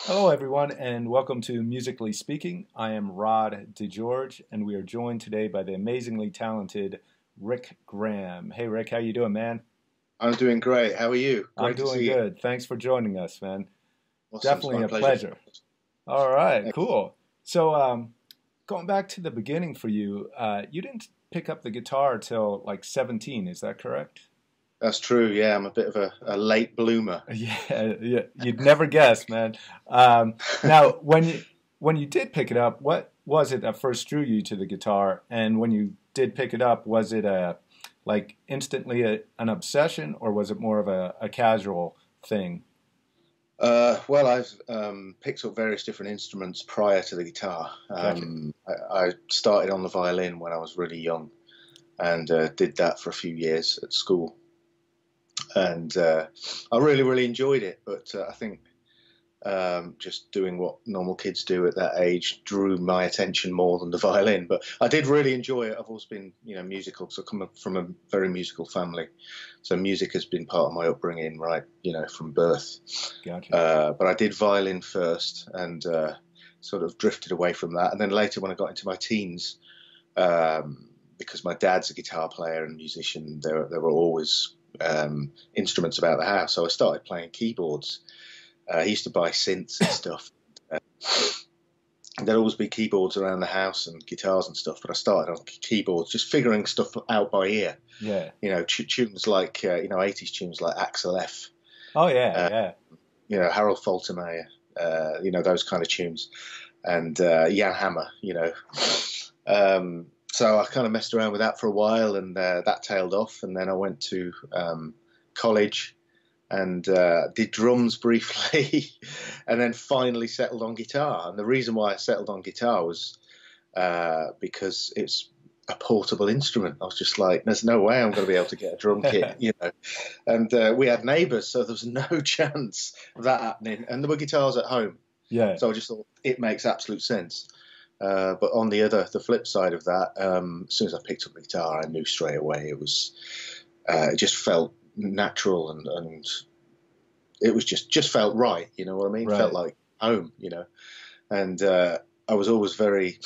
Hello, everyone, and welcome to Musically Speaking. I am Rod DeGeorge, and we are joined today by the amazingly talented Rick Graham. Hey, Rick, how you doing, man? I'm doing great. How are you? I'm Great to doing see you. good. Thanks for joining us, man. Awesome. It's Definitely my a pleasure. pleasure. All right, Excellent. cool. So, going back to the beginning for you, you didn't pick up the guitar till like 17, is that correct? That's true. Yeah, I'm a bit of a late bloomer. Yeah, yeah, you'd never guess, man. Now, when you did pick it up, what was it that first drew you to the guitar? And when you did pick it up, was it like instantly an obsession, or was it more of a casual thing? Well, I've picked up various different instruments prior to the guitar. Gotcha. I started on the violin when I was really young and did that for a few years at school. And I really, really enjoyed it. But I think just doing what normal kids do at that age drew my attention more than the violin. But I did really enjoy it. I've always been, musical. So I come from a very musical family. So music has been part of my upbringing, right, from birth. Gotcha. But I did violin first and sort of drifted away from that. And then later, when I got into my teens, because my dad's a guitar player and musician, there were always instruments about the house. So I started playing keyboards. He used to buy synths and stuff. Uh, there'd always be keyboards around the house and guitars and stuff, but I started on keyboards, just figuring stuff out by ear. Yeah. Tunes like 80s tunes like Axel F. Oh, yeah, Uh, yeah. Harold Faltermeyer. Those kind of tunes, and Jan Hammer. So I kind of messed around with that for a while, and that tailed off. And then I went to college and did drums briefly, and then finally settled on guitar. And the reason why I settled on guitar was because it's a portable instrument. I was just like, there's no way I'm going to be able to get a drum kit. And we had neighbours, so there was no chance of that happening. And there were guitars at home, Yeah. so I just thought it makes absolute sense. But on the flip side of that, as soon as I picked up the guitar, I knew straight away it just felt natural and it was just felt right. You know what I mean? Felt Right. like home. And I was always very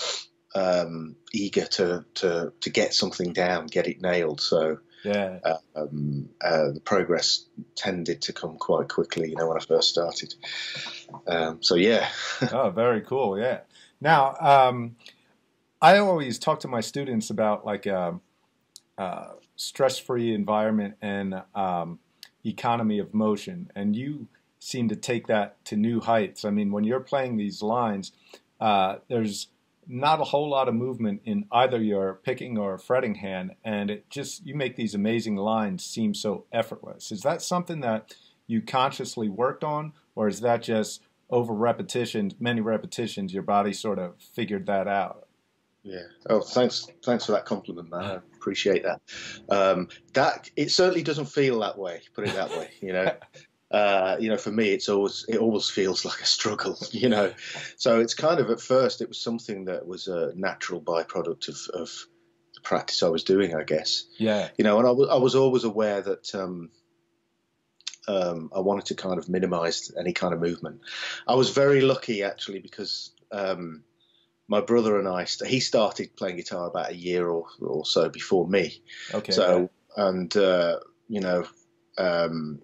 eager to get something down, get it nailed. So Yeah. the progress tended to come quite quickly, when I first started. So yeah. Oh, very cool. Yeah. Now, I always talk to my students about like stress-free environment and economy of motion, and you seem to take that to new heights. I mean, when you're playing these lines, there's not a whole lot of movement in either your picking or fretting hand, and it just you make these amazing lines seem so effortless. Is that something that you consciously worked on, or is that just over repetitions, many repetitions, your body sort of figured that out? Yeah. Oh, thanks for that compliment, man. I appreciate that. That it certainly doesn't feel that way. Put it that way. For me, it always feels like a struggle. So it's kind of at first it was something that was a natural byproduct of the practice I was doing, I guess. Yeah. And I was always aware that I wanted to kind of minimize any kind of movement. I was very lucky actually because. My brother and he started playing guitar about a year or so before me. Okay. Yeah. So, and, um,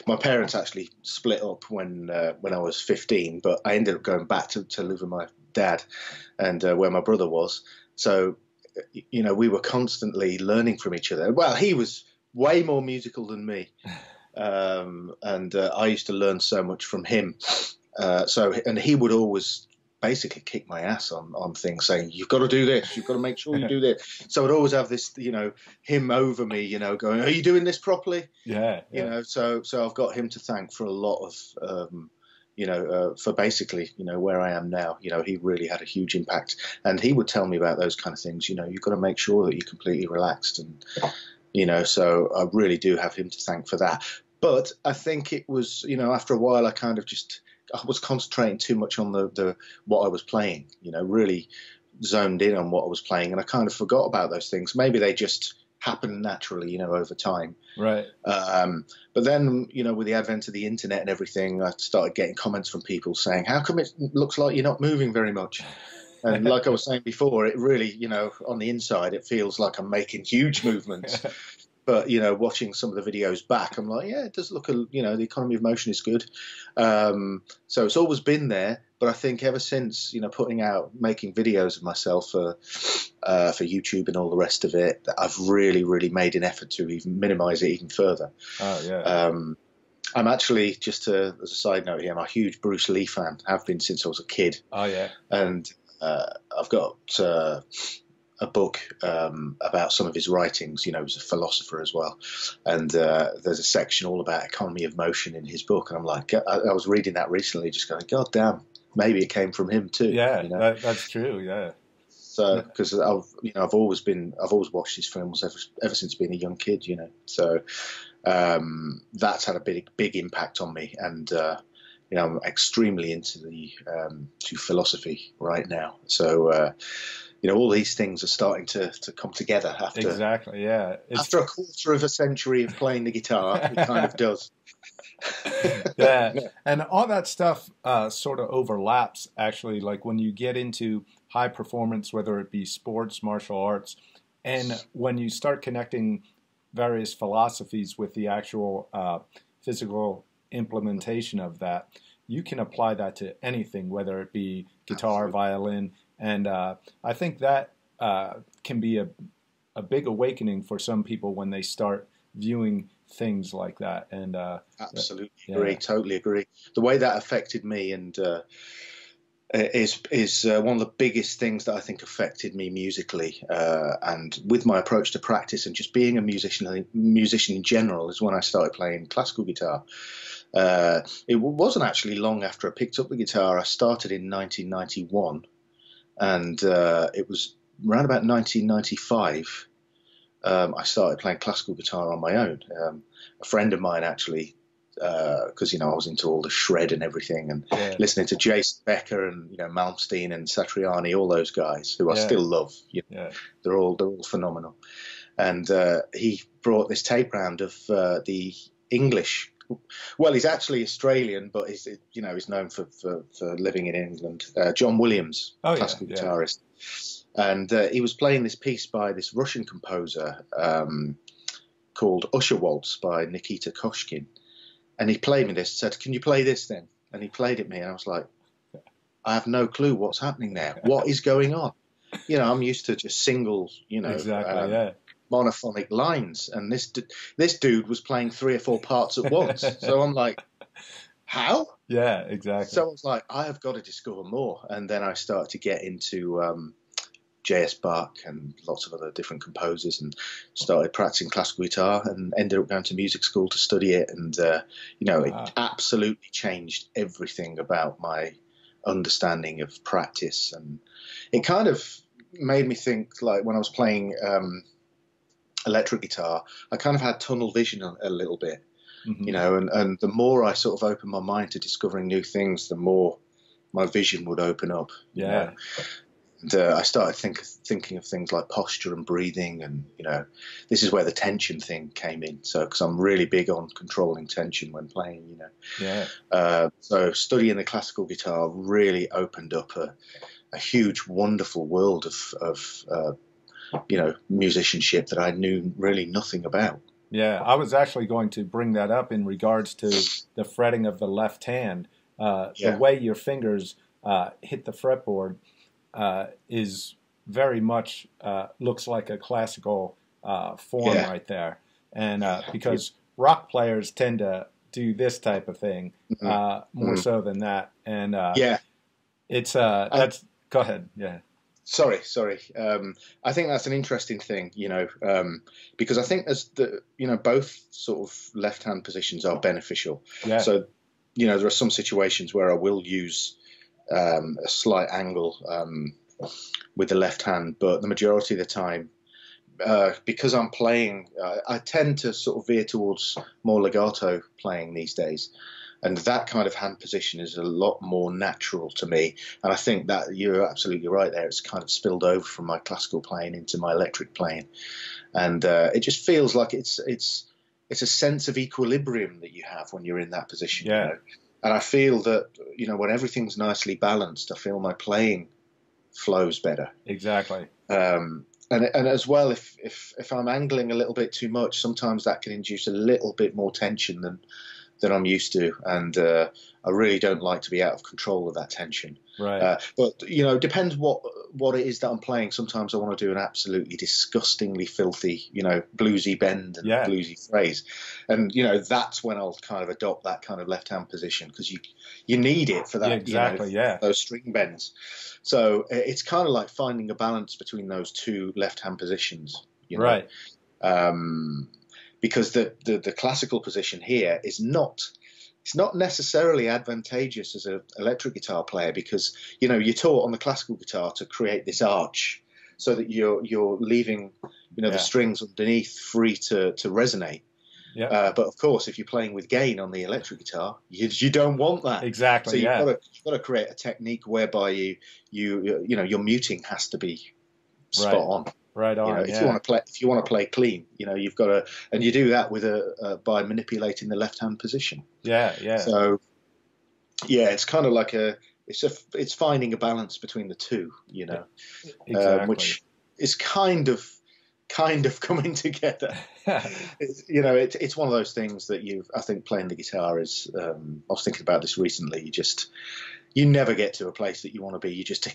my parents actually split up when I was 15, but I ended up going back to live with my dad and where my brother was. So, we were constantly learning from each other. Well, he was way more musical than me. And I used to learn so much from him. And he would always basically kick my ass on things, saying you've got to do this, you've got to make sure you do this. So I'd always have this, him over me, going, are you doing this properly? Yeah. Yeah. So I've got him to thank for a lot of, for basically, where I am now. He really had a huge impact, and he would tell me about those kind of things. You've got to make sure that you're completely relaxed, and so I really do have him to thank for that. But I think it was, after a while, I was concentrating too much on the what I was playing, really zoned in on what I was playing, and I kind of forgot about those things. Maybe they just happen naturally, over time. Right. But then, with the advent of the internet and everything, I started getting comments from people saying, "How come it looks like you're not moving very much?" And like I was saying before, it really, on the inside, it feels like I'm making huge movements. But, watching some of the videos back, I'm like, yeah, it does look, the economy of motion is good. So it's always been there. But I think ever since, making videos of myself for YouTube and all the rest of it, I've really, really made an effort to even minimize it even further. Oh, yeah. I'm actually, just as a side note here, I'm a huge Bruce Lee fan. Have been since I was a kid. Oh, yeah. And I've got a book about some of his writings. He was a philosopher as well, and there's a section all about economy of motion in his book. And I'm like, I was reading that recently, just going, God damn, maybe it came from him too. Yeah, that's true. Yeah. So because I've always watched his films ever since being a young kid. So that's had a big impact on me, and I'm extremely into to philosophy right now. So. All these things are starting to come together after exactly, yeah. After a quarter of a century of playing the guitar, it kind of does. Yeah, and all that stuff sort of overlaps, actually, like when you get into high performance, whether it be sports, martial arts, and when you start connecting various philosophies with the actual physical implementation of that, you can apply that to anything, whether it be guitar, absolutely, violin. And I think that can be a big awakening for some people when they start viewing things like that. And absolutely agree, totally agree. The way that affected me and is one of the biggest things that I think affected me musically, and with my approach to practice and just being a musician in general, is when I started playing classical guitar. It wasn't actually long after I picked up the guitar. I started in 1991. And it was around about 1995 I started playing classical guitar on my own. A friend of mine actually, because I was into all the shred and everything, and listening to Jason Becker and Malmsteen and Satriani, all those guys who I still love. They're all phenomenal. And he brought this tape round of the English. Well, he's actually Australian, but he's known for living in England. John Williams, classical guitarist, and he was playing this piece by this Russian composer called Usher Waltz by Nikita Koshkin, and he played me this. Said, "Can you play this then?" And he played it me, and I was like, "I have no clue what's happening there. What is going on?" I'm used to just singles, exactly, monophonic lines, and this dude was playing 3 or 4 parts at once. So I'm like, how? Yeah, exactly. So I was like, I have got to discover more. And then I started to get into J.S. Bach and lots of other different composers, and started practicing classical guitar, and ended up going to music school to study it. And it absolutely changed everything about my understanding of practice, and it kind of made me think, like when I was playing electric guitar, I kind of had tunnel vision a little bit, and the more I sort of opened my mind to discovering new things, the more my vision would open up. Yeah. And I started thinking of things like posture and breathing, and this is where the tension thing came in. So, because I'm really big on controlling tension when playing, so studying the classical guitar really opened up a huge, wonderful world of musicianship that I knew really nothing about. Yeah, I was actually going to bring that up in regards to the fretting of the left hand. The way your fingers hit the fretboard is very much looks like a classical form right there. And because rock players tend to do this type of thing more so than that. And it's that's go ahead. Yeah. Sorry. I think that's an interesting thing, because I think as both sort of left-hand positions are beneficial. Yeah. So, there are some situations where I will use a slight angle with the left hand, but the majority of the time, because I'm playing, I tend to sort of veer towards more legato playing these days. And that kind of hand position is a lot more natural to me. And I think that you're absolutely right there. It's kind of spilled over from my classical playing into my electric playing. And it just feels like it's a sense of equilibrium that you have when you're in that position. Yeah. You know? And I feel that, you know, when everything's nicely balanced, I feel my playing flows better. Exactly. And as well, if I'm angling a little bit too much, sometimes that can induce a little bit more tension than I'm used to, and I really don't like to be out of control of that tension. Right. But you know, depends what it is that I'm playing. Sometimes I want to do an absolutely disgustingly filthy, you know, bluesy bend and bluesy phrase, and you know that's when I'll kind of adopt that kind of left hand position, because you need it for that. Exactly. You know, those string bends. So it's kind of like finding a balance between those two left hand positions. You know? Right. Because the classical position here is not necessarily advantageous as an electric guitar player, because you know you're taught on the classical guitar to create this arch so that you're leaving, you know, the strings underneath free to resonate. Yeah. But of course, if you're playing with gain on the electric guitar, you don't want that. Exactly. So you've got to create a technique whereby you know your muting has to be spot on. Right on. You know, if you want to play clean, you know, you've got to, and you do that with by manipulating the left hand position. Yeah. So, yeah, it's kind of like it's finding a balance between the two, you know, which is kind of coming together. You know, it's one of those things that I think playing the guitar is. I was thinking about this recently. You never get to a place that you want to be. You just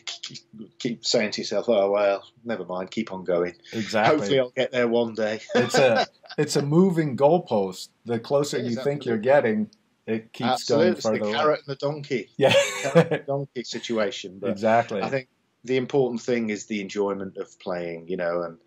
keep saying to yourself, "Oh well, never mind, keep on going." Exactly. Hopefully, I'll get there one day. It's a moving goalpost. The closer you think you're getting, it keeps going further. It's the carrot and the donkey. Yeah, carrot and the donkey situation. But exactly. I think the important thing is the enjoyment of playing. You know, and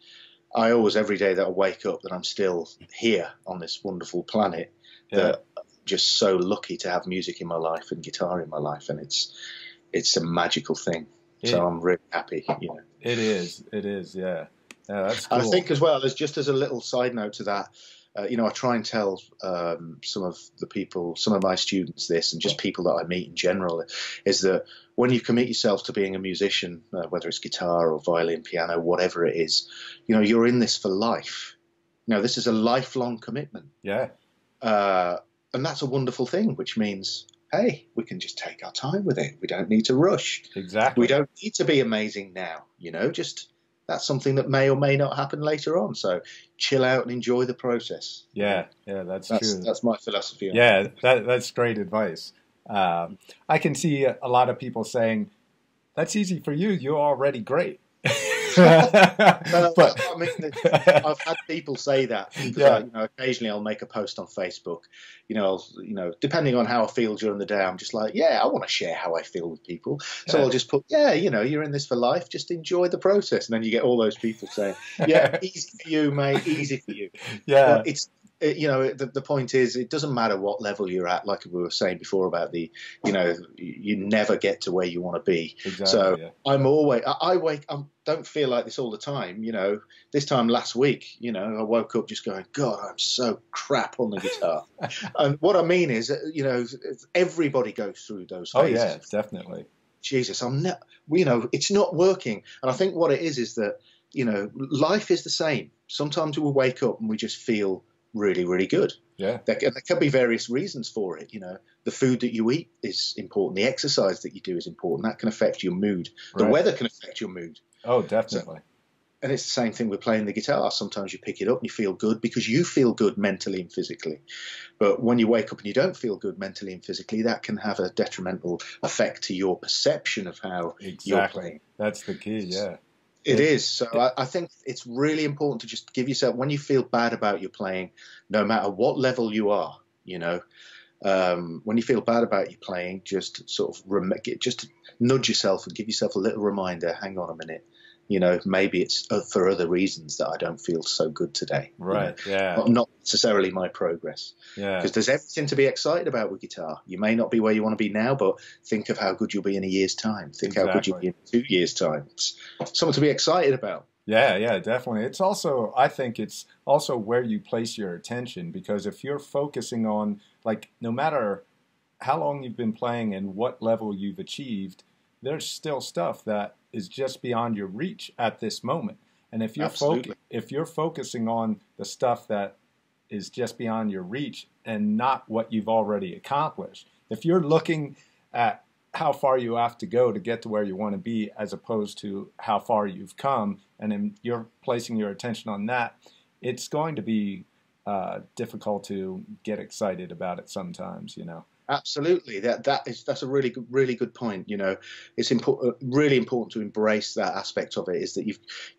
I always, every day that I wake up, that I'm still here on this wonderful planet. That just so lucky to have music in my life and guitar in my life, and it's a magical thing. So I'm really happy, you know. It is, yeah, that's cool. I think as well, as a little side note to that, you know, I try and tell some of my students this, and just people that I meet in general, is that when you commit yourself to being a musician, whether it's guitar or violin, piano, whatever it is, you know, you're in this for life. You know, this is a lifelong commitment. Yeah. And that's a wonderful thing, which means, hey, we can just take our time with it. We don't need to rush. Exactly. We don't need to be amazing now. You know, just that's something that may or may not happen later on. So chill out and enjoy the process. Yeah, that's true. That's my philosophy. Yeah, that's great advice. I can see a lot of people saying, that's easy for you. You're already great. But I mean, I've had people say that. You know, occasionally I'll make a post on Facebook. You know, depending on how I feel during the day, I'm just like, I want to share how I feel with people. So I'll just put, you know, you're in this for life. Just enjoy the process, and then you get all those people saying, easy for you, mate, easy for you. Yeah, but you know, the point is, it doesn't matter what level you're at. Like we were saying before about you know, you never get to where you want to be. Exactly, so I don't feel like this all the time. You know, this time last week, you know, I woke up just going, God, I'm so crap on the guitar. And what I mean is, you know, everybody goes through those phases. Oh yeah, definitely. Jesus, you know, it's not working. And I think what it is that, you know, life is the same. Sometimes we'll wake up and we just feel really, really good. Yeah. There can be various reasons for it. You know, the food that you eat is important. The exercise that you do is important. That can affect your mood. The weather can affect your mood. Oh, definitely. And it's the same thing with playing the guitar. Sometimes you pick it up and you feel good because you feel good mentally and physically. But when you wake up and you don't feel good mentally and physically, that can have a detrimental effect to your perception of how you're playing. That's the key, yeah. It is. So I think it's really important to just give yourself, when you feel bad about your playing, no matter what level you are, you know, when you feel bad about your playing, just sort of just nudge yourself and give yourself a little reminder, hang on a minute. You know, maybe it's for other reasons that I don't feel so good today. Right, you know? yeah. Not necessarily my progress. Yeah. Because there's everything to be excited about with guitar. You may not be where you want to be now, but think of how good you'll be in a year's time. Think how good you'll be in 2 years' time. It's something to be excited about. Yeah, definitely. It's also, I think it's also where you place your attention, because if you're focusing on, like, no matter how long you've been playing and what level you've achieved, there's still stuff that is just beyond your reach at this moment. And Absolutely. if you're focusing on the stuff that is just beyond your reach and not what you've already accomplished, if you're looking at how far you have to go to get to where you want to be as opposed to how far you've come, and then you're placing your attention on that, it's going to be difficult to get excited about it sometimes, you know. Absolutely. That's a really good point. You know, it's really important to embrace that aspect of it. Is that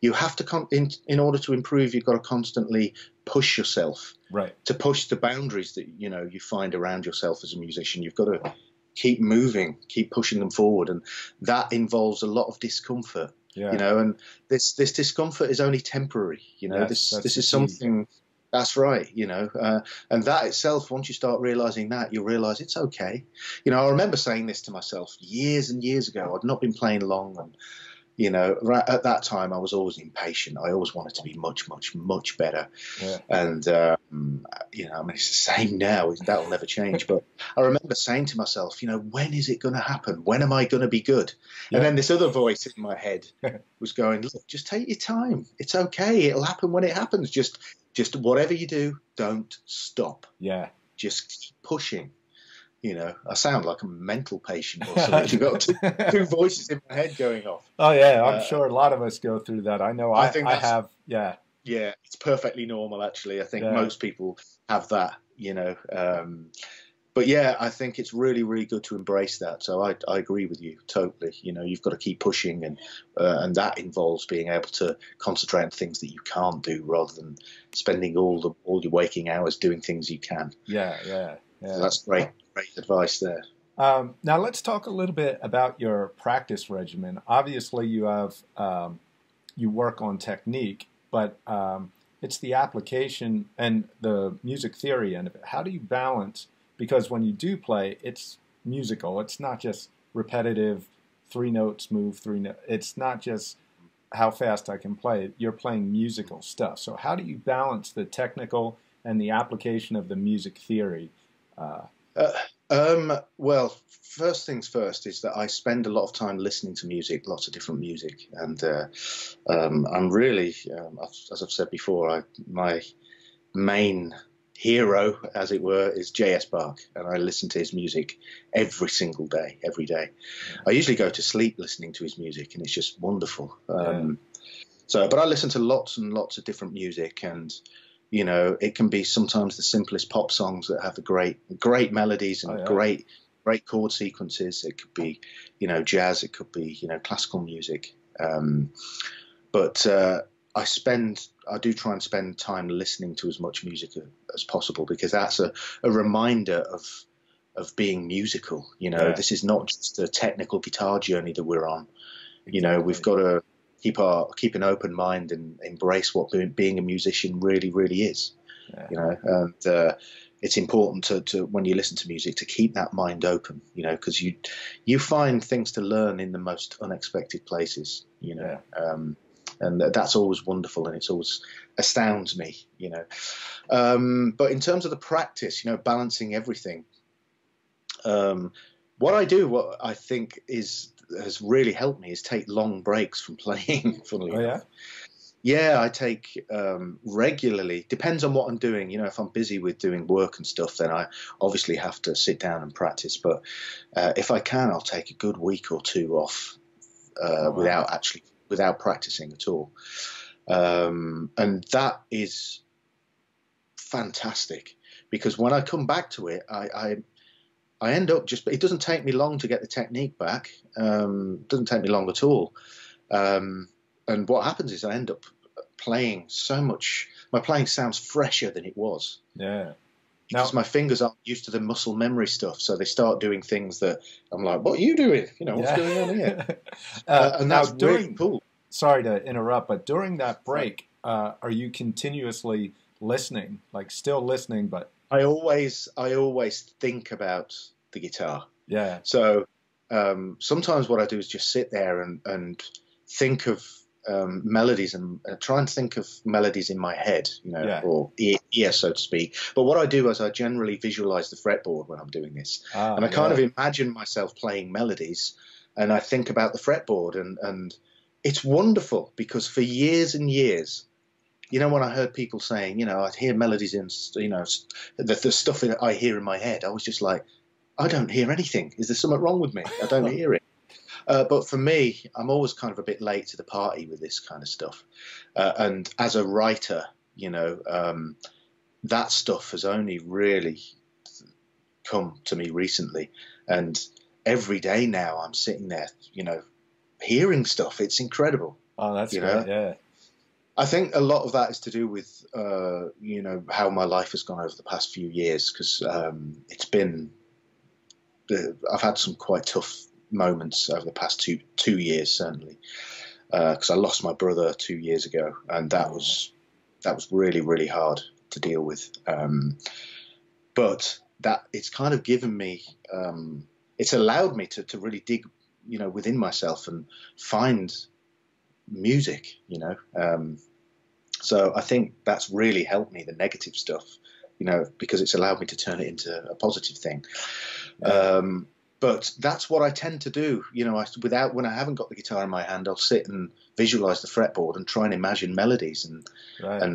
you have to in order to improve, you've got to constantly push yourself, right? To push the boundaries that you find around yourself as a musician. You've got to keep moving, keep pushing them forward, and that involves a lot of discomfort. Yeah. You know, and this discomfort is only temporary. You know, yes, this is something. That's right, you know, and that itself, once you start realizing that, you realize it's okay. You know, I remember saying this to myself years and years ago. I'd not been playing long, and you know, right at that time, I was always impatient. I always wanted to be much, much, much better. Yeah. And you know, I mean, it's the same now. That'll never change. But I remember saying to myself, you know, when is it going to happen? When am I going to be good? Yeah. And then this other voice in my head was going, look, just take your time. It's okay. It'll happen when it happens. Just whatever you do, don't stop. Yeah. Just keep pushing. You know, I sound like a mental patient or something. You've got two voices in my head going off. Oh yeah, I'm sure a lot of us go through that. I know I have. Yeah. Yeah, it's perfectly normal actually. I think most people have that. You know, but yeah, I think it's really, really good to embrace that. So I agree with you totally. You know, you've got to keep pushing, and that involves being able to concentrate on things that you can't do rather than spending all your waking hours doing things you can. Yeah. So that's great advice there. Now let's talk a little bit about your practice regimen. Obviously, you have you work on technique, but it's the application and the music theory end of it. How do you balance? Because when you do play, it's musical. It's not just repetitive, 3 notes move, 3 notes. It's not just how fast I can play. You're playing musical stuff. So how do you balance the technical and the application of the music theory? Well, first things first is that I spend a lot of time listening to music, lots of different music, and I'm really, as I've said before, my main hero, as it were, is J.S. Bach, and I listen to his music every single day, every day. I usually go to sleep listening to his music, and it's just wonderful. But I listen to lots and lots of different music, and you know, it can be sometimes the simplest pop songs that have the great melodies and great chord sequences. It could be, you know, jazz. It could be, you know, classical music. But I do try and spend time listening to as much music as possible, because that's a reminder of being musical. You know, this is not just a technical guitar journey that we're on. Exactly. You know, we've got to keep an open mind and embrace what being a musician really, really is. You know, and it's important to when you listen to music to keep that mind open. You know, because you find things to learn in the most unexpected places. You know. And that's always wonderful, and it's always astounds me, you know. But in terms of the practice, you know, balancing everything, what I think has really helped me is take long breaks from playing. Funnily enough. Yeah, I take regularly. Depends on what I'm doing. You know, if I'm busy with doing work and stuff, then I obviously have to sit down and practice. But if I can, I'll take a good week or two off without practicing at all. And that is fantastic, because when I come back to it, I end up it doesn't take me long to get the technique back. It doesn't take me long at all. And what happens is I end up playing so much. My playing sounds fresher than it was. Yeah. Because my fingers aren't used to the muscle memory stuff, so they start doing things that I'm like, "What are you doing? You know, what's going on here?" And that's really cool. Sorry to interrupt, but during that break, are you continuously listening, like still listening? But I always think about the guitar. Yeah. So sometimes what I do is just sit there and think of melodies and try and think of melodies in my head, Yeah. or ear, so to speak. But what I do is I generally visualize the fretboard when I'm doing this, and I kind of imagine myself playing melodies, and I think about the fretboard, and it's wonderful because for years and years, when I heard people saying, I'd hear melodies in, the stuff that I hear in my head, I was just like, I don't hear anything. Is there something wrong with me? I don't hear it. But for me, I'm always kind of a bit late to the party with this kind of stuff. And as a writer, that stuff has only really come to me recently. And every day now I'm sitting there, hearing stuff. It's incredible. Oh, that's great. Yeah. I think a lot of that is to do with, how my life has gone over the past few years, because I've had some quite tough moments over the past two years, certainly, because I lost my brother 2 years ago, and that was really, really hard to deal with. But that it's kind of given me, it's allowed me to really dig, within myself and find music, so I think that's really helped me, the negative stuff, because it's allowed me to turn it into a positive thing. Yeah. But that's what I tend to do, when I haven't got the guitar in my hand, I'll sit and visualize the fretboard and try and imagine melodies and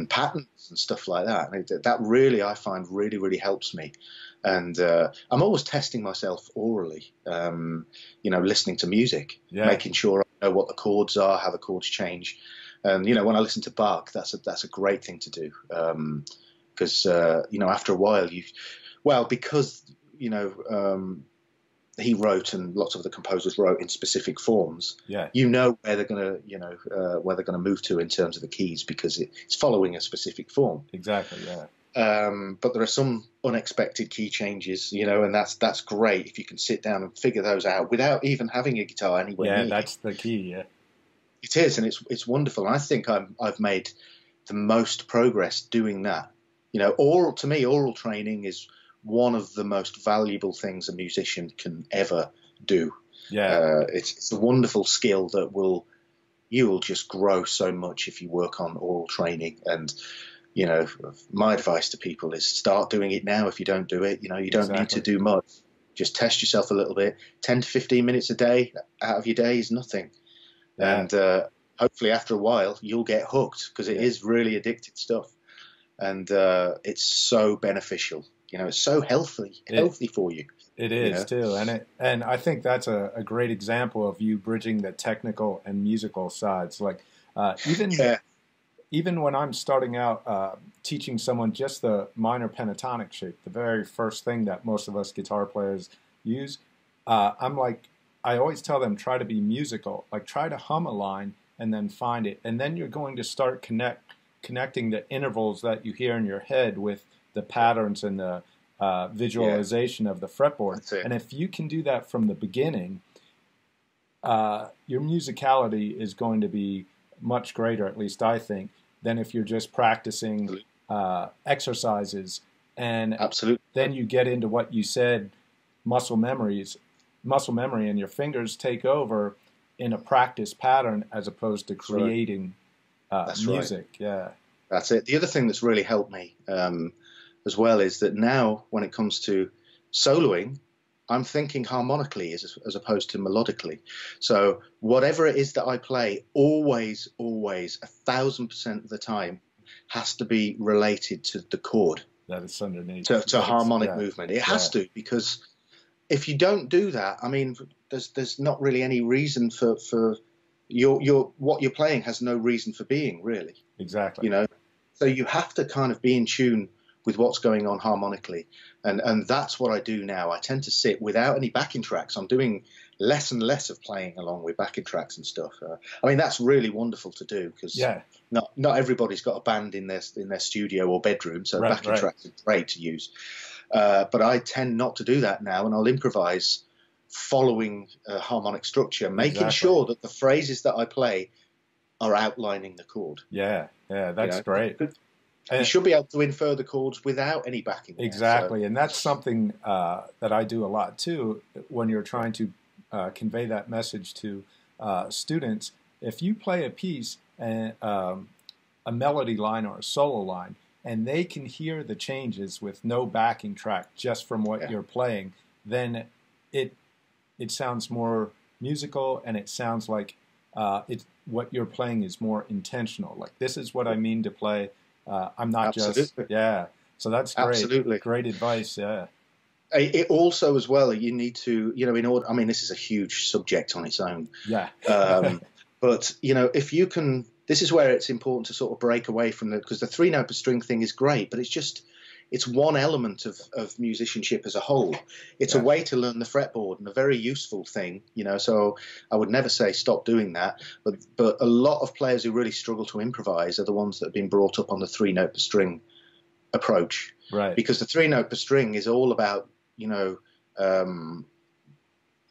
patterns and stuff like that. And that really, I find, really, really helps me. And I'm always testing myself orally, listening to music, making sure I know what the chords are, how the chords change. And, when I listen to Bach, that's a great thing to do. Because, after a while, because, he wrote and lots of the composers wrote in specific forms. Yeah. Where they're gonna move to in terms of the keys, because it's following a specific form. Exactly. Yeah. But there are some unexpected key changes, and that's great if you can sit down and figure those out without even having a guitar anywhere near. Yeah, that's the key. Yeah. It is, and it's wonderful. And I think I've made the most progress doing that. Oral training is one of the most valuable things a musician can ever do. Yeah, it's a wonderful skill that you will just grow so much if you work on oral training. And my advice to people is start doing it now. If you don't do it, you don't need to do much. Just test yourself a little bit. 10 to 15 minutes a day out of your day is nothing. Yeah. And hopefully after a while you'll get hooked, because it is really addictive stuff, and it's so beneficial. It's so healthy for you. It is too, and I think that's a great example of you bridging the technical and musical sides. Like even when I'm starting out teaching someone just the minor pentatonic shape, the very first thing that most of us guitar players use, I'm like, I always tell them, try to be musical. Like, try to hum a line and then find it. And then you're going to start connecting the intervals that you hear in your head with the patterns and the visualization of the fretboard. And if you can do that from the beginning, your musicality is going to be much greater, at least I think, than if you're just practicing exercises. And then you get into what you said, muscle memory, and your fingers take over in a practice pattern as opposed to creating music. Right. Yeah, that's it. The other thing that's really helped me as well is that now when it comes to soloing, I'm thinking harmonically as opposed to melodically. So whatever it is that I play, always, 1,000% of the time has to be related to the chord. That is underneath. To harmonic movement. It has to, because if you don't do that, I mean, there's not really any reason for what you're playing has no reason for being, really. Exactly. So you have to kind of be in tune with what's going on harmonically, and that's what I do now. I tend to sit without any backing tracks. I'm doing less and less of playing along with backing tracks and stuff. I mean, that's really wonderful to do, because not everybody's got a band in their studio or bedroom, so backing tracks are great to use. But I tend not to do that now, and I'll improvise following a harmonic structure, making sure that the phrases that I play are outlining the chord. Yeah, that's great. You should be able to infer the chords without any backing. Exactly, and that's something that I do a lot too when you're trying to convey that message to students, if you play a piece and a melody line or a solo line, and they can hear the changes with no backing track just from what you're playing, then it sounds more musical, and it sounds like what you're playing is more intentional. Like, this is what I mean to play. I'm not just So that's great. Absolutely. Great advice. Yeah. It also, as well, you need to, in order. I mean, this is a huge subject on its own. Yeah. But if you can, this is where it's important to sort of break away from because the 3-note per string thing is great, but it's one element of musicianship as a whole. It's a way to learn the fretboard, and a very useful thing, so I would never say stop doing that. But a lot of players who really struggle to improvise are the ones that have been brought up on the 3-note per string approach. Right. Because the 3-note per string is all about,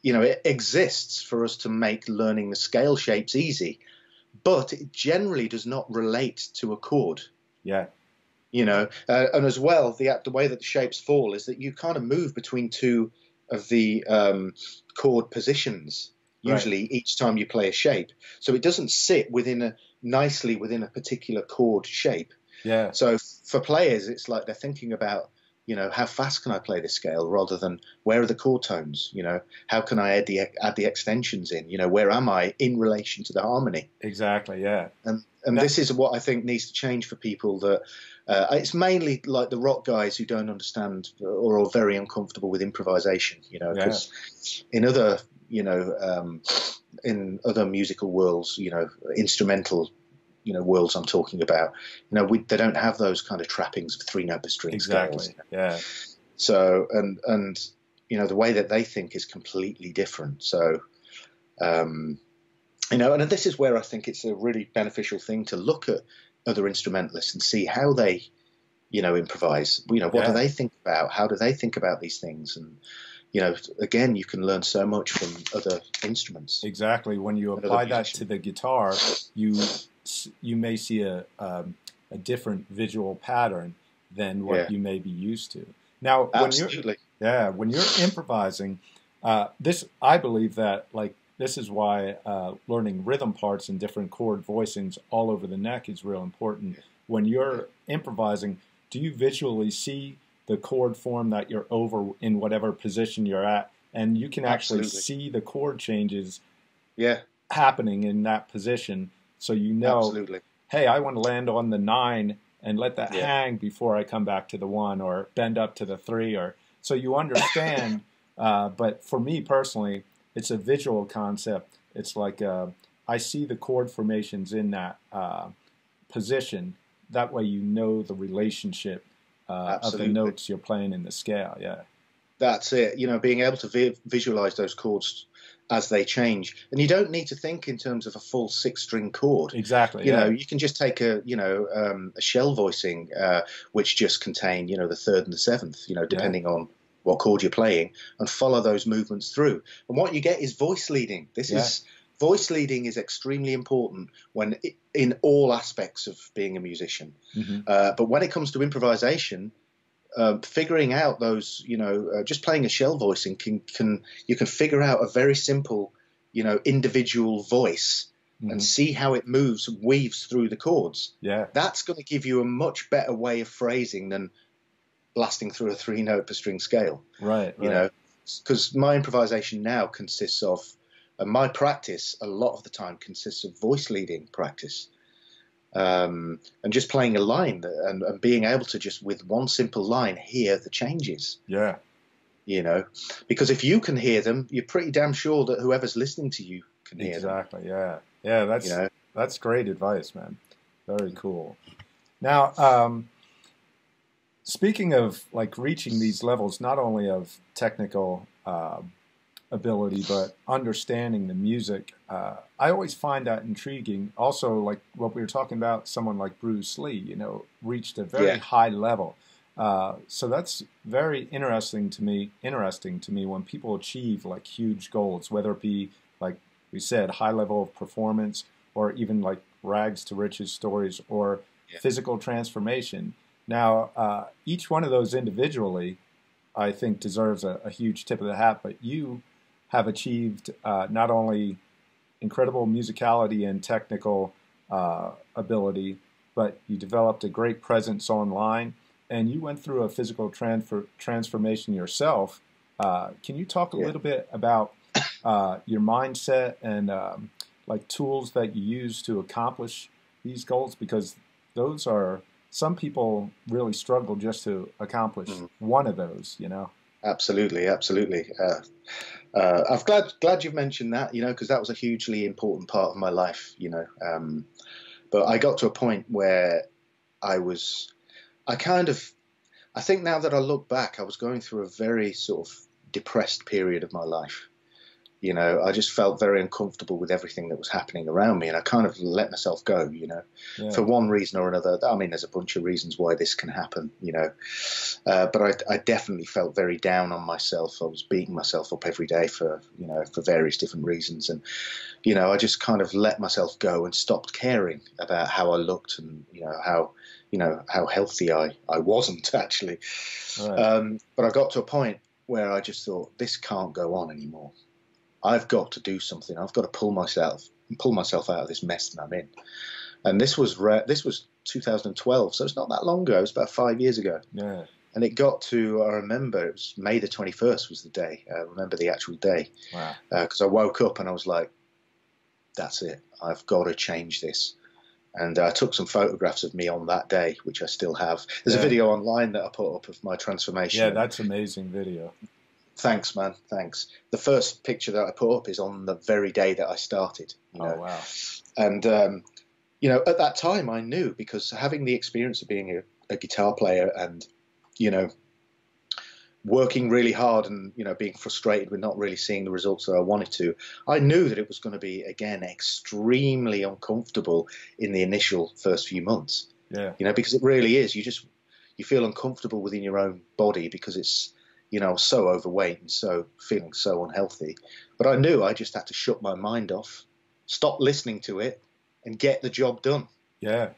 it exists for us to make learning the scale shapes easy, but it generally does not relate to a chord. Yeah. And as well, the way that the shapes fall is that you kind of move between two of the chord positions, usually each time you play a shape. So it doesn't sit nicely within a particular chord shape. Yeah. So for players, it's like they're thinking about, how fast can I play this scale, rather than where are the chord tones? How can I add the extensions in? Where am I in relation to the harmony? Exactly. Yeah. And this is what I think needs to change for people. That it's mainly like the rock guys who don't understand or are very uncomfortable with improvisation. Because in other in other musical worlds, instrumental worlds I'm talking about, they don't have those kind of trappings of 3-note per string scales. Yeah. So and the way that they think is completely different. So and this is where I think it's a really beneficial thing to look at other instrumentalists and see how they improvise. What do they think about? How do they think about these things? And again, you can learn so much from other instruments. Exactly. When you apply that to the guitar, you may see a different visual pattern than what you may be used to. Now, when you're improvising, I believe that this is why learning rhythm parts and different chord voicings all over the neck is real important. When you're improvising, do you visually see the chord form that you're over in whatever position you're at, and you can actually see the chord changes happening in that position? So hey, I want to land on the 9 and let that hang before I come back to the 1, or bend up to the 3, so you understand. But for me personally, it's a visual concept. It's like I see the chord formations in that position. That way the relationship of the notes you're playing in the scale. Yeah. That's it. Being able to visualize those chords as they change, and you don't need to think in terms of a full 6-string chord. Exactly. You can just take a shell voicing, which just contain the 3rd and the 7th, depending on what chord you're playing, and follow those movements through. And what you get is voice leading. Voice leading is extremely important in all aspects of being a musician. Mm-hmm. But when it comes to improvisation, figuring out those, just playing a shell voicing you can figure out a very simple, individual voice and see how it weaves through the chords. Yeah. That's going to give you a much better way of phrasing than blasting through a 3-note per string scale. Right. Because my improvisation now consists of, and my practice a lot of the time consists of voice leading practice. And just playing a line and being able to just with one simple line hear the changes. Yeah. Because if you can hear them, you're pretty damn sure that whoever's listening to you can hear them. Exactly. Yeah. Yeah. That's great advice, man. Very cool. Now, speaking of reaching these levels, not only of technical ability, but understanding the music, I always find that intriguing. Also, like what we were talking about, someone like Bruce Lee, reached a very high level. So that's very interesting to me when people achieve huge goals, whether it be, like we said, high level of performance, or even rags to riches stories, or physical transformation. Now, each one of those individually, I think, deserves a huge tip of the hat, but you have achieved not only incredible musicality and technical ability, but you developed a great presence online, and you went through a physical transformation yourself. Can you talk a little bit about your mindset and like tools that you use to accomplish these goals? Because those are, some people really struggle just to accomplish one of those, you know? Absolutely, absolutely. I'm glad you've mentioned that, you know, because that was a hugely important part of my life, you know. But I got to a point where I think now that I look back, I was going through a very sort of depressed period of my life. You know, I just felt very uncomfortable with everything that was happening around me, and I kind of let myself go, you know, for one reason or another. I mean, there's a bunch of reasons why this can happen, you know, but I definitely felt very down on myself. I was beating myself up every day for various different reasons. And, you know, I just kind of let myself go and stopped caring about how I looked and, how healthy I wasn't actually. Right. But I got to a point where I just thought, this can't go on anymore. I've got to do something. I've got to pull myself out of this mess that I'm in. And this was 2012, so it's not that long ago. It was about 5 years ago. Yeah. And it got to, I remember, it was May the 21st was the day. I remember the actual day. Wow. Because I woke up and I was like, that's it. I've got to change this. And I took some photographs of me on that day, which I still have. There's a video online that I put up of my transformation. Yeah, that's an amazing video. Thanks, man. Thanks. The first picture that I put up is on the very day that I started. You know? Oh, wow. And, you know, at that time I knew, because having the experience of being a guitar player and, you know, working really hard and, you know, being frustrated with not really seeing the results that I wanted to, I knew that it was going to be, again, extremely uncomfortable in the initial first few months. Yeah. You know, because it really is. You feel uncomfortable within your own body because it's, you know, so overweight and so feeling so unhealthy. But I knew I just had to shut my mind off, stop listening to it, and get the job done. Yeah.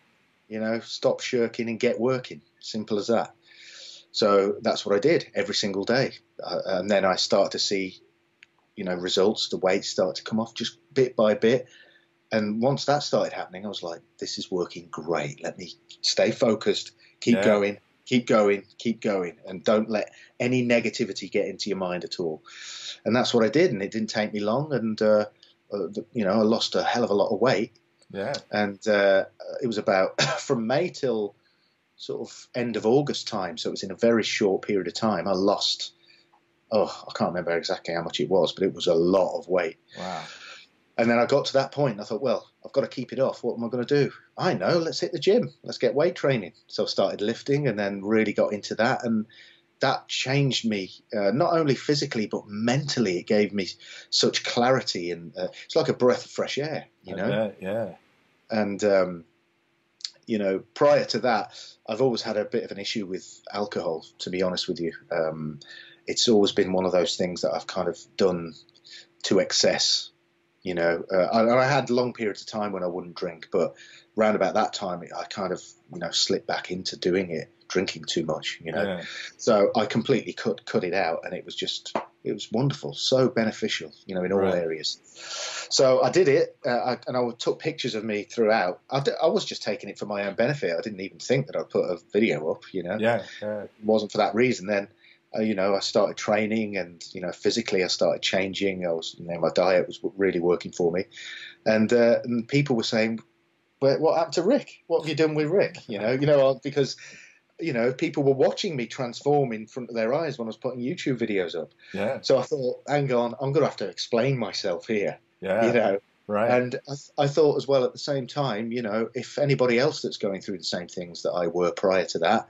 You know, stop shirking and get working. Simple as that. So that's what I did every single day. And then I started to see, you know, results, the weight start to come off just bit by bit. And once that started happening, I was like, this is working great. Let me stay focused, keep going. Keep going, and don't let any negativity get into your mind at all. And that's what I did, and it didn't take me long, and, you know, I lost a hell of a lot of weight. Yeah. And it was about from May till sort of end of August time, so it was in a very short period of time, I lost, I can't remember exactly how much it was, but it was a lot of weight. Wow. And then I got to that point and I thought, well, I've got to keep it off. What am I going to do? I know, let's hit the gym. Let's get weight training. So I started lifting and then really got into that. And that changed me, not only physically, but mentally. It gave me such clarity. And it's like a breath of fresh air, you know? Yeah. And, you know, prior to that, I've always had a bit of an issue with alcohol, to be honest with you. It's always been one of those things that I've kind of done to excess. You know, I had long periods of time when I wouldn't drink, but round about that time, I kind of, you know, slipped back into doing it, drinking too much, you know. Yeah. So I completely cut it out, and it was wonderful, so beneficial, you know, in all areas. So I did it, and I took pictures of me throughout. I was just taking it for my own benefit. I didn't even think that I'd put a video up, you know. Yeah. It wasn't for that reason then. You know, I started training and, you know, physically I started changing. My diet was really working for me. And people were saying, what happened to Rick? What have you done with Rick? You know, because, you know, people were watching me transform in front of their eyes when I was putting YouTube videos up. Yeah. So I thought, hang on, I'm going to have to explain myself here. Yeah. You know. Right. And I thought as well at the same time, you know, if anybody else that's going through the same things that I were prior to that,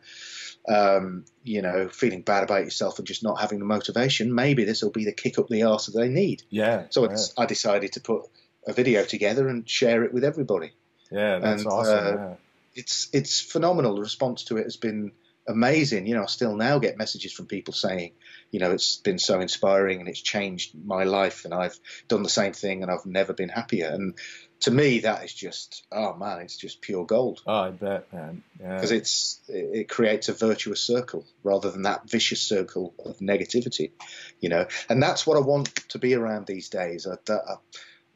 you know, feeling bad about yourself and just not having the motivation, maybe this will be the kick up the arse that they need. Yeah. So I decided to put a video together and share it with everybody. Yeah, that's awesome. It's phenomenal. The response to it has been amazing. You know, I still now get messages from people saying, you know, it's been so inspiring and it's changed my life and I've done the same thing and I've never been happier. And to me, that is just, oh man, it's just pure gold. Oh, I bet, man. Because it creates a virtuous circle rather than that vicious circle of negativity, you know. And that's what I want to be around these days.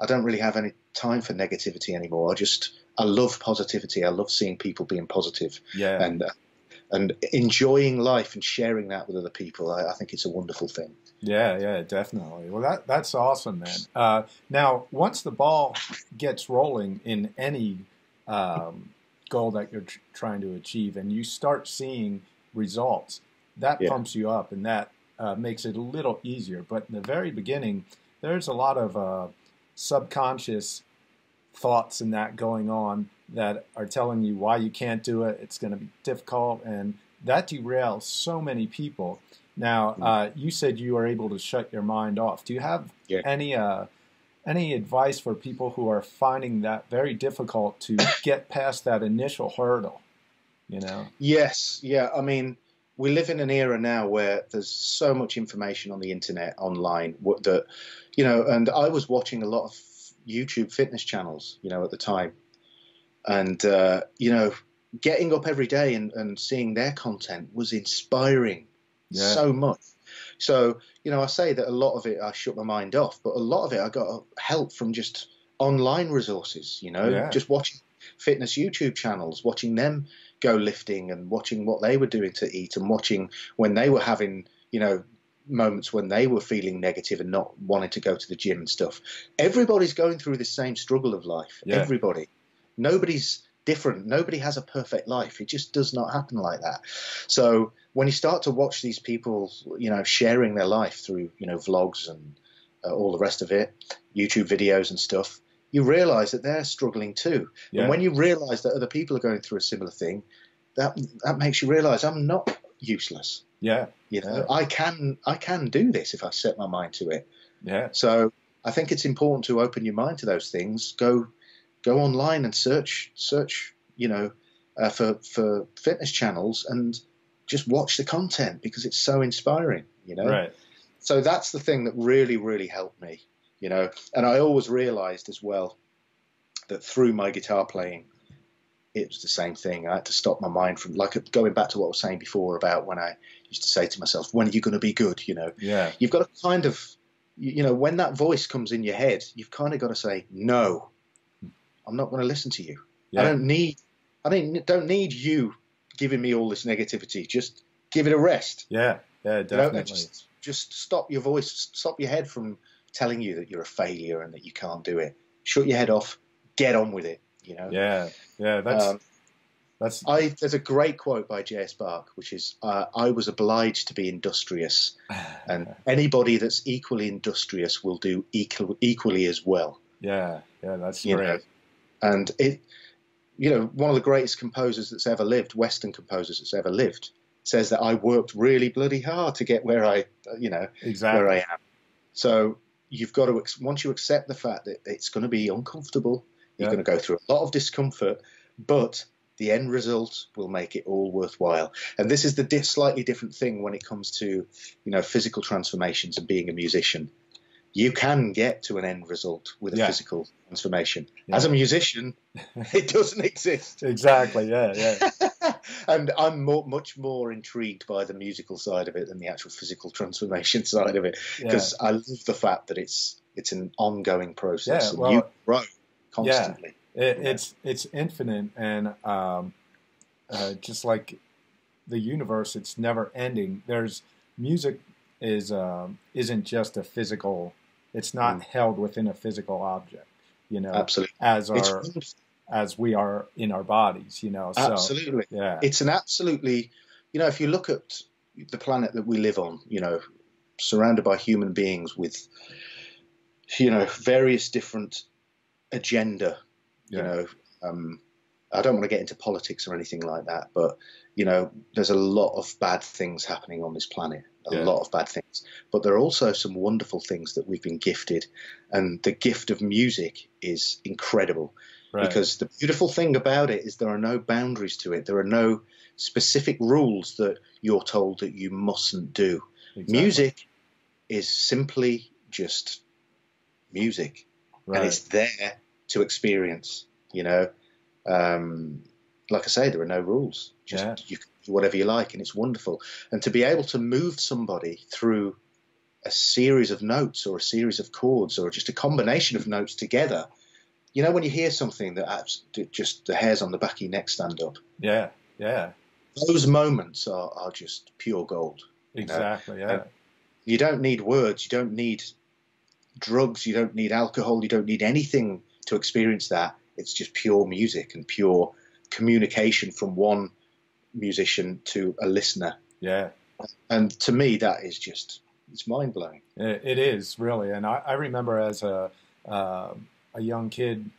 I don't really have any time for negativity anymore. I love positivity. I love seeing people being positive, Yeah. And enjoying life and sharing that with other people. I think it's a wonderful thing. Yeah, definitely. Well, that's awesome, man. Now, once the ball gets rolling in any goal that you're trying to achieve, and you start seeing results, that Yeah. pumps you up, and that makes it a little easier. But in the very beginning, there's a lot of subconscious thoughts and that going on that are telling you why you can't do it. It's going to be difficult, and that derails so many people. Now, you said you are able to shut your mind off. Do you have any advice for people who are finding that very difficult to get past that initial hurdle? You know? Yes, yeah. I mean, we live in an era now where there's so much information on the internet, online, that, and I was watching a lot of YouTube fitness channels, at the time, and getting up every day and seeing their content was inspiring so much. So, I say that a lot of it I shut my mind off, but a lot of it I got help from just online resources, just watching fitness YouTube channels, watching them go lifting and watching what they were doing to eat, and watching when they were having, moments when they were feeling negative and not wanting to go to the gym and stuff. Everybody's going through the same struggle of life. Yeah. Everybody. Nobody's different. Nobody has a perfect life. It just does not happen like that. So when you start to watch these people, sharing their life through, vlogs and all the rest of it, YouTube videos and stuff, you realize that they're struggling too. Yeah. And when you realize that other people are going through a similar thing, that makes you realize I'm not useless. Yeah. I can do this if I set my mind to it. Yeah. So I think it's important to open your mind to those things. Go online and search, for fitness channels, and just watch the content, because it's so inspiring, Right. So that's the thing that really, really helped me, and I always realized as well that through my guitar playing, it was the same thing. I had to stop my mind from, like, going back to what I was saying before about when I used to say to myself, when are you going to be good? Yeah. You've got to kind of, when that voice comes in your head, you've kind of got to say, no, I'm not going to listen to you. Yeah. I don't need you giving me all this negativity. Just give it a rest. Yeah, definitely. Just stop your voice, stop your head from telling you that you're a failure and that you can't do it. Shut your head off, get on with it. Yeah, that's. There's a great quote by J.S. Bach, which is, "I was obliged to be industrious, and anybody that's equally industrious will do equally as well." Yeah, that's great. And it, one of the greatest composers that's ever lived, Western composers that's ever lived, says that I worked really bloody hard to get where I, Exactly. where I am. So you've got to, once you accept the fact that it's going to be uncomfortable, you're going to go through a lot of discomfort, but the end result will make it all worthwhile. And this is the slightly different thing when it comes to, physical transformations and being a musician. You can get to an end result with a physical transformation. Yeah. As a musician, it doesn't exist. Exactly, yeah. And I'm much more intrigued by the musical side of it than the actual physical transformation side of it, because I love the fact that it's an ongoing process, and you grow constantly. Yeah. It's infinite, and just like the universe, it's never ending. There's music isn't just a physical. It's not held within a physical object, Absolutely. as we are in our bodies, So, absolutely. Yeah. It's an absolutely, if you look at the planet that we live on, surrounded by human beings with, various different agenda, I don't want to get into politics or anything like that, but, there's a lot of bad things happening on this planet, a lot of bad things. But there are also some wonderful things that we've been gifted, and the gift of music is incredible. Right. Because the beautiful thing about it is there are no boundaries to it. There are no specific rules that you're told that you mustn't do. Exactly. Music is simply just music, and it's there to experience, like I say, there are no rules. Just you can do whatever you like, and it's wonderful. And to be able to move somebody through a series of notes or a series of chords or just a combination of notes together. You know, when you hear something that just the hairs on the back of your neck stand up. Yeah, yeah. Those moments are just pure gold. Exactly, yeah. You don't need words. You don't need drugs. You don't need alcohol. You don't need anything to experience that. It's just pure music and pure communication from one musician to a listener. Yeah. And to me, that is just, it's mind-blowing. It is, really. And I remember as a young kid,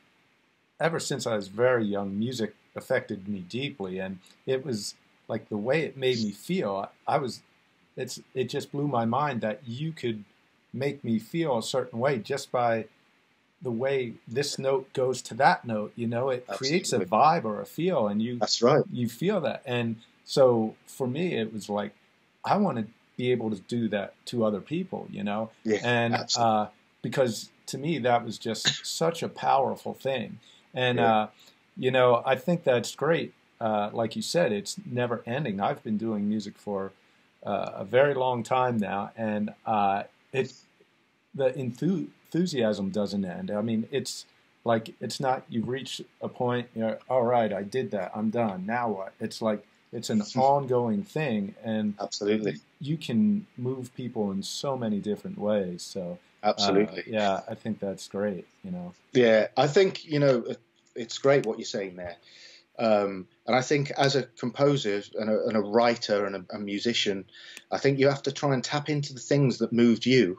ever since I was very young, music affected me deeply. And it was like the way it made me feel. It just blew my mind that you could make me feel a certain way just by the way this note goes to that note. You know, it creates a vibe or a feel, and that's right. You feel that. And so for me, it was like, I want to be able to do that to other people, you know? Yeah, and because to me, that was just such a powerful thing. And, you know, I think that's great. Like you said, it's never ending. I've been doing music for a very long time now, and the enthusiasm doesn't end. I mean, it's like, it's not, you've reached a point, you know, all right, I did that, I'm done, now what? It's like, it's an ongoing thing, and absolutely, you can move people in so many different ways. So absolutely, yeah, I think that's great, you know. Yeah, I think, you know, it's great what you're saying there. And I think as a composer and a writer and a musician, I think you have to try and tap into the things that moved you.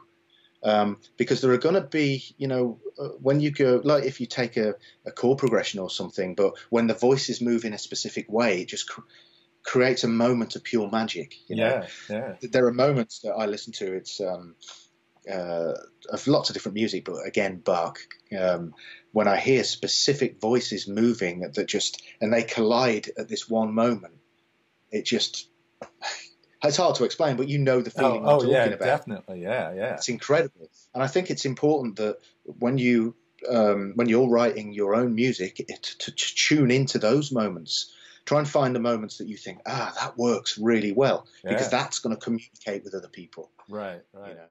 Because there are going to be, you know, when you go, like if you take a chord progression or something, but when the voices move in a specific way, it just creates a moment of pure magic. You know? Yeah. There are moments that I listen to. It's of lots of different music, but again, Bach. When I hear specific voices moving and they collide at this one moment, it just. It's hard to explain, but you know the feeling I'm talking about. Definitely, yeah. It's incredible, and I think it's important that when you're writing your own music, to tune into those moments. Try and find the moments that you think, that works really well, because that's going to communicate with other people. Right. You know?